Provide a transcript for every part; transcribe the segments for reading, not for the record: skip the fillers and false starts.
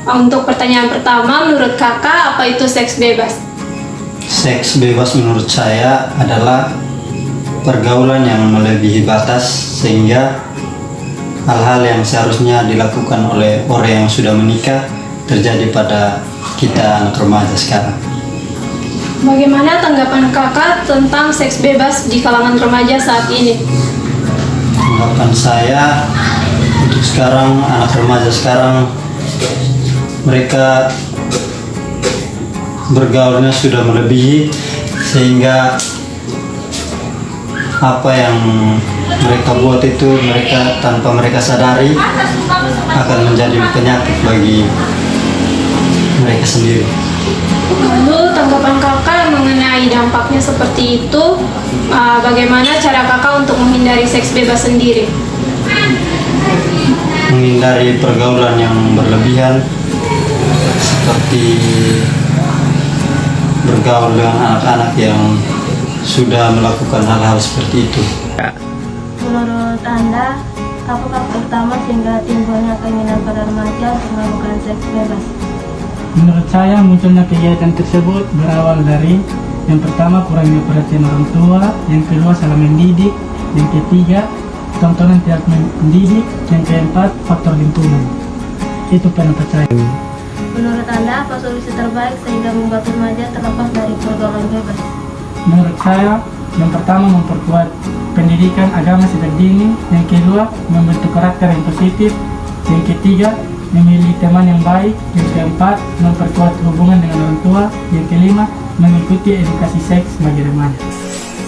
Untuk pertanyaan pertama, menurut kakak apa itu seks bebas? Seks bebas menurut saya adalah pergaulan yang melebihi batas sehingga hal-hal yang seharusnya dilakukan oleh orang yang sudah menikah terjadi pada kita anak remaja sekarang. Bagaimana tanggapan kakak tentang seks bebas di kalangan remaja saat ini? Tanggapan saya untuk sekarang, anak remaja sekarang, mereka bergaulnya sudah melebihi sehingga apa yang mereka buat itu tanpa mereka sadari akan menjadi penyakit bagi mereka sendiri. Lalu tanggapan kakak mengenai dampaknya seperti itu, bagaimana cara kakak untuk menghindari seks bebas sendiri? Menghindari pergaulan yang berlebihan seperti bergaul dengan anak-anak yang sudah melakukan hal-hal seperti itu. Menurut Anda, apa faktor utama sehingga timbulnya keinginan pada remaja untuk melakukan seks bebas? Menurut saya munculnya kegiatan tersebut berawal dari yang pertama kurangnya perhatian orang tua, yang kedua salah mendidik, yang ketiga tontonan tidak mendidik, yang keempat faktor lingkungan. Itu pendapat saya. Menurut Anda, apa solusi terbaik sehingga membuat remaja terlepas dari pergaulan bebas? Menurut saya, yang pertama memperkuat pendidikan agama sejak dini, yang kedua membentuk karakter yang positif, yang ketiga memilih teman yang baik, yang keempat memperkuat hubungan dengan orang tua, yang kelima mengikuti edukasi seks bagi remaja.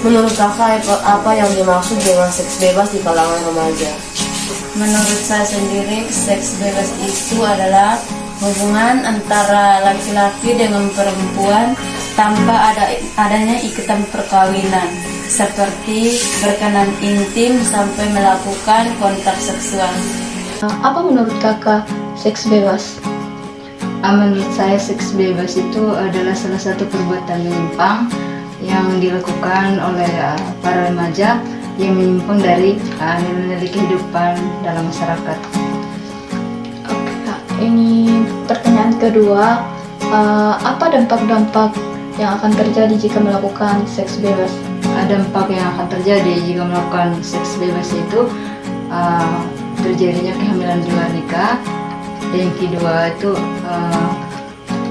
Menurut kakak, apa yang dimaksud dengan seks bebas di kalangan remaja? Menurut saya sendiri, seks bebas itu adalah hubungan antara laki-laki dengan perempuan tanpa adanya ikatan perkawinan, seperti berkenan intim sampai melakukan kontak seksual. Apa menurut kakak seks bebas? Menurut saya seks bebas itu adalah salah satu perbuatan menyimpang yang dilakukan oleh para remaja yang menyimpang dari nilai-nilai kehidupan dalam masyarakat. Oke, ini pertanyaan kedua, apa dampak-dampak yang akan terjadi jika melakukan seks bebas? Dampak yang akan terjadi jika melakukan seks bebas itu terjadinya kehamilan di luar nikah. Yang kedua itu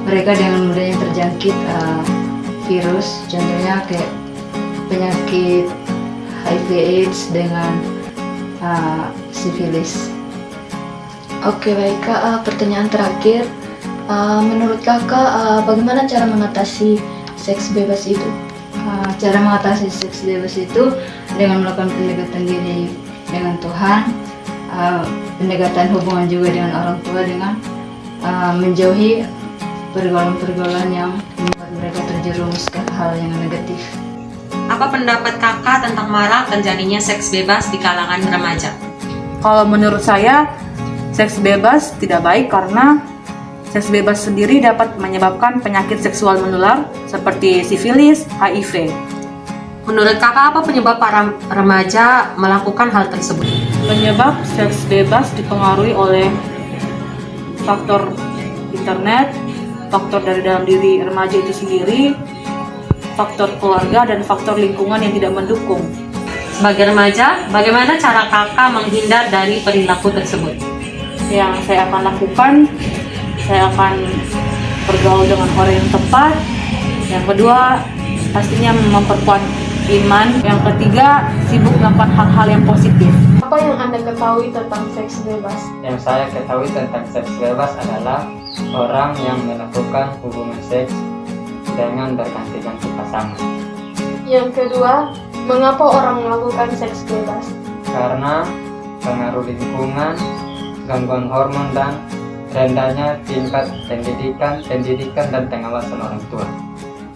mereka dengan mudahnya terjangkit virus, contohnya kayak penyakit HIV/AIDS dengan sifilis. Oke, baik kak, pertanyaan terakhir, menurut kakak bagaimana cara mengatasi seks bebas itu? Cara mengatasi seks bebas itu dengan melakukan pendekatan diri dengan Tuhan, pendekatan hubungan juga dengan orang tua, dengan menjauhi pergaulan-pergaulan yang membuat mereka terjerumus ke hal yang negatif. Apa pendapat kakak tentang marak terjadinya seks bebas di kalangan remaja? Kalau menurut saya, seks bebas tidak baik karena seks bebas sendiri dapat menyebabkan penyakit seksual menular seperti sifilis, HIV. Menurut kakak, apa penyebab para remaja melakukan hal tersebut? Penyebab seks bebas dipengaruhi oleh faktor internet, faktor dari dalam diri remaja itu sendiri, faktor keluarga, dan faktor lingkungan yang tidak mendukung. Sebagai remaja, bagaimana cara kakak menghindar dari perilaku tersebut? Yang saya akan lakukan, saya akan bergaul dengan orang yang tepat. Yang kedua, pastinya memperkuat iman. Yang ketiga, sibuk melakukan hal-hal yang positif. Apa yang Anda ketahui tentang seks bebas? Yang saya ketahui tentang seks bebas adalah orang yang melakukan hubungan seks dengan berganti-ganti pasangan. Yang kedua, mengapa orang melakukan seks bebas? Karena pengaruh lingkungan, gangguan hormon, dan rendahnya tingkat pendidikan dan pengawasan orang tua.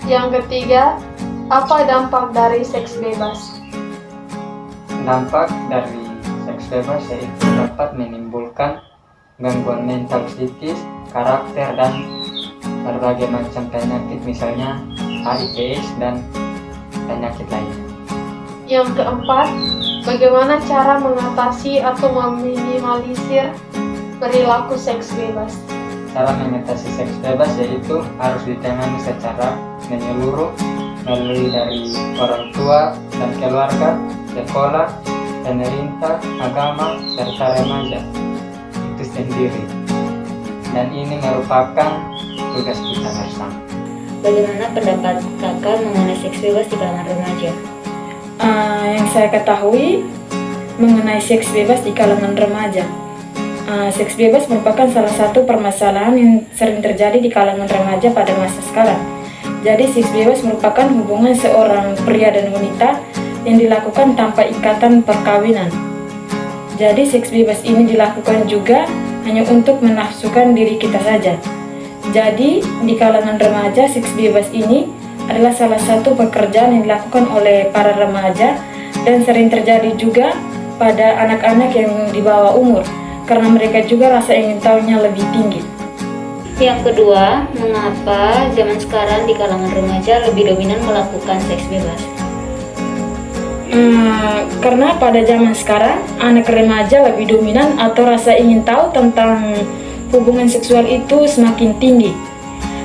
Yang ketiga, apa dampak dari seks bebas? Dampak dari seks bebas yaitu dapat menimbulkan gangguan mental psikis, karakter, dan berbagai macam penyakit, misalnya HIV/AIDS dan penyakit lainnya. Yang keempat, bagaimana cara mengatasi atau meminimalisir perilaku seks bebas? cara mengatasi seks bebas yaitu harus ditangani secara menyeluruh melalui dari orang tua dan keluarga, sekolah, pemerintah, agama, serta remaja itu sendiri. Dan ini merupakan tugas kita bersama. Bagaimana pendapat kakak mengenai seks bebas di kalangan remaja? Yang saya ketahui mengenai seks bebas di kalangan remaja, seks bebas merupakan salah satu permasalahan yang sering terjadi di kalangan remaja pada masa sekarang. Jadi seks bebas merupakan hubungan seorang pria dan wanita yang dilakukan tanpa ikatan perkawinan. Jadi seks bebas ini dilakukan juga hanya untuk menafsukan diri kita saja. Jadi di kalangan remaja seks bebas ini adalah salah satu pekerjaan yang dilakukan oleh para remaja dan sering terjadi juga pada anak-anak yang di bawah umur karena mereka juga rasa ingin tahunya lebih tinggi. Yang kedua, mengapa zaman sekarang di kalangan remaja lebih dominan melakukan seks bebas? Karena pada zaman sekarang anak remaja lebih dominan atau rasa ingin tahu tentang hubungan seksual itu semakin tinggi.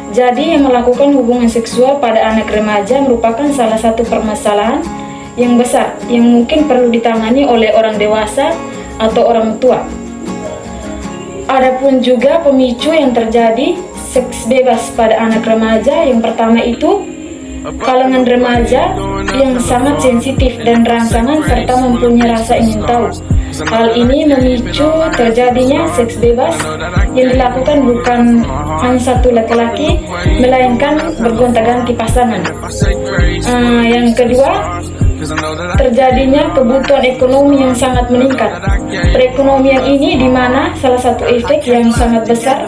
Jadi yang melakukan hubungan seksual pada anak remaja merupakan salah satu permasalahan yang besar yang mungkin perlu ditangani oleh orang dewasa atau orang tua. Adapun juga pemicu yang terjadi seks bebas pada anak remaja, yang pertama itu kalangan remaja yang sangat sensitif dan rangsangan serta mempunyai rasa ingin tahu. Hal ini memicu terjadinya seks bebas yang dilakukan bukan hanya satu laki-laki, melainkan bergonta-ganti pasangan. Yang kedua, terjadinya kebutuhan ekonomi yang sangat meningkat. Perekonomian ini di mana salah satu efek yang sangat besar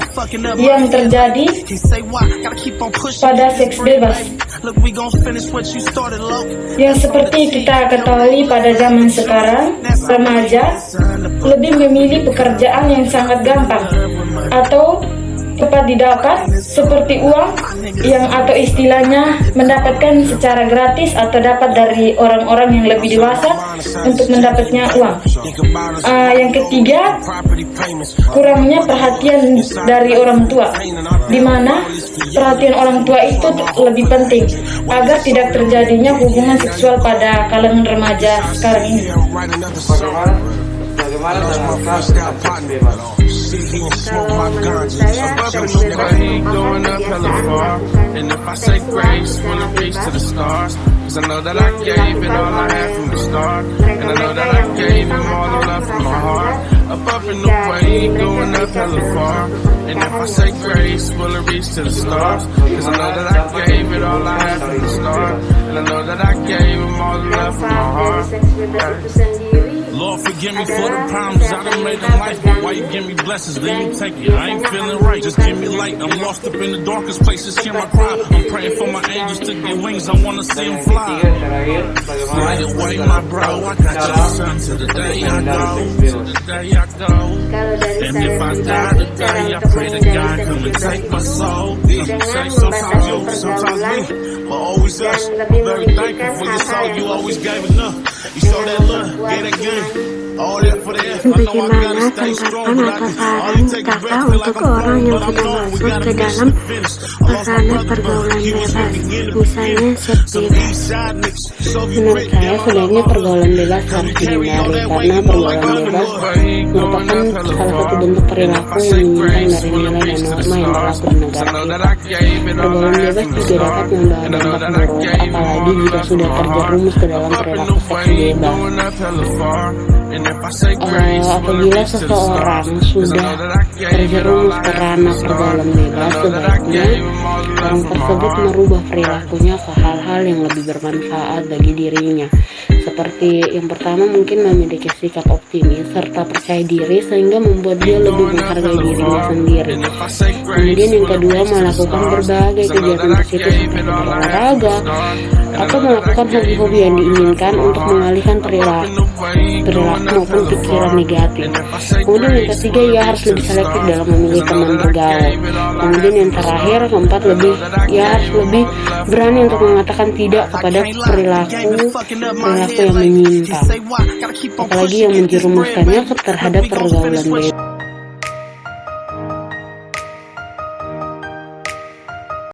yang terjadi pada seks bebas. Yang seperti kita ketahui pada zaman sekarang, remaja lebih memilih pekerjaan yang sangat gampang atau cepat didapat seperti uang yang atau istilahnya mendapatkan secara gratis atau dapat dari orang-orang yang lebih dewasa untuk mendapatnya uang. Yang ketiga, kurangnya perhatian dari orang tua, di mana perhatian orang tua itu lebih penting agar tidak terjadinya hubungan seksual pada kalangan remaja sekarang ini. Bagaimana dengan kasus seks bebas? Kalau menurut saya, seks bebas merupakan kebiasaan dan seks bebas sangat bebas. Yang dilakukan oleh mereka-mereka yang memiliki masyarakat dan memberikan sesuatu. And if I say grace, will it reach to the stars? Cause I know that I gave it all I had from the start. And I know that I gave him all the love from my heart. Lord, forgive me for the problems I done made in life. But why you give me blessings, then you take it? I ain't feeling right, just give me light. I'm lost up in the darkest places, hear my cry. I'm praying for my angels to get wings, I wanna see them fly. Fly away my bro, I got your son to the day I go. To the day I go. And if I die today, I pray to God come and take my soul. Say sometimes you, sometimes me, but always us. I'm very thankful for your soul, you always gave enough. You saw that love, get that good. All that for the F, I know I gotta stay strong, but all you take a breath, feel like I'm falling, but I'm known, we gotta make sure to finish. I lost my brother, but he was with me in the beginning. Some east side niggas, so you Menurut saya sebaiknya pergaulan bebas harus dihindari karena pergaulan bebas merupakan salah satu bentuk perilaku yang menyimpang dari nilai dan norma yang berlaku di negara kita. Pergaulan bebas juga dapat membawa dampak buruk, apalagi jika sudah terjerumus ke dalam perilaku seks bebas. Apabila seseorang sudah terjerumus ke ranah pergaulan bebas, sebaiknya orang tersebut merubah perilakunya ke hal-hal yang lebih bermanfaat bagi dirinya. Seperti yang pertama, mungkin memiliki sikap optimis serta percaya diri sehingga membuat dia lebih menghargai dirinya sendiri. Kemudian yang kedua, melakukan berbagai kegiatan positif seperti berolahraga atau melakukan hobi-hobi yang diinginkan untuk mengalihkan perilaku maupun pikiran negatif. Kemudian yang ketiga, ia harus lebih selektif dalam memilih teman bergaul. Kemudian yang terakhir, keempat, ia harus lebih berani untuk mengatakan tidak kepada perilaku yang menyimpang, apalagi yang menjerumuskannya terhadap pergaulan bebas.